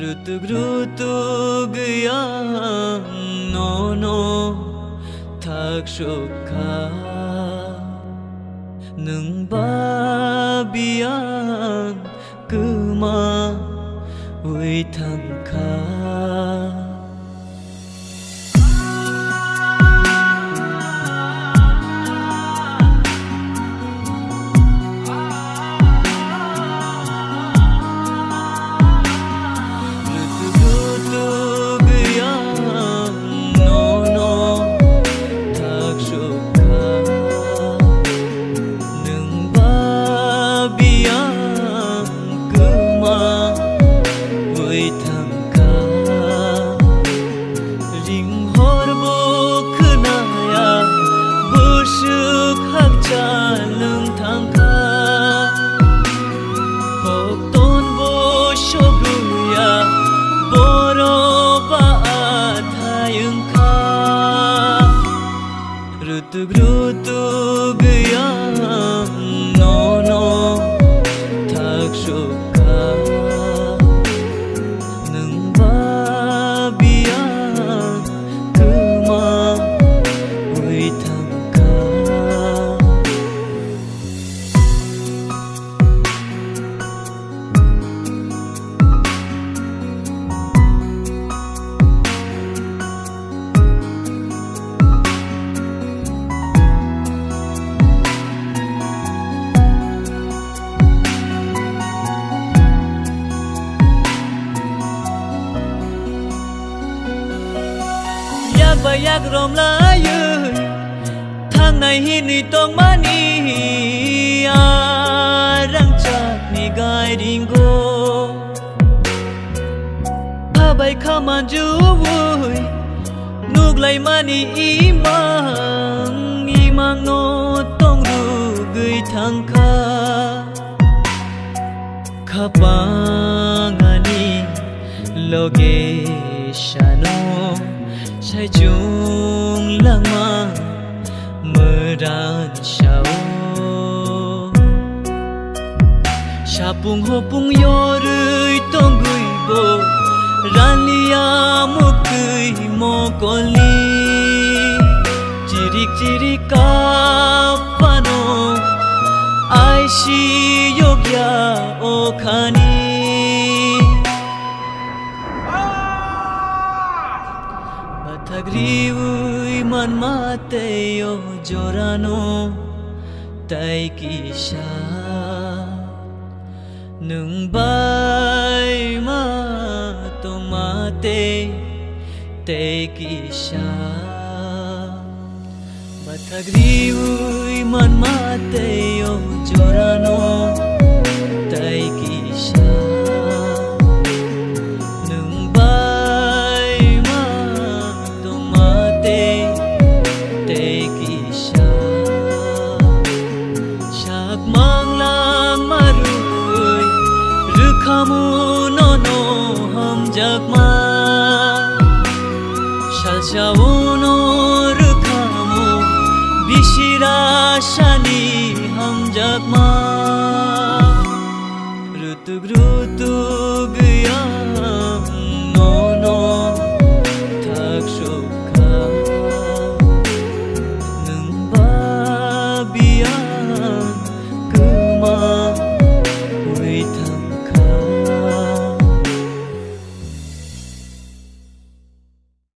Rutug yang nono thak sukha nung babian kuma ui thang kha Rutug yang nono thak sukha nung babian kuma ui thang kha Yak rom la yu thang này hi ni tong mani rang chat ni gai ringo ha bai khaman ju vui nuk lai mani imang no tong ru gui thang kha khapangani loge shano Sai chung lang ma meran shao Shapung hopung yorui tong gui bo Ranlia mo gui mo koli Cirik ka pano Ai shi yogya o khani Thagriui man mate yo jorano tai kisha nung bai ma to mate te kisha Thagriui man mate yo jorano tai kisha Kamu nono ham jakma Shalshawo no rukamu Bishira shani ham jakma Rutug yang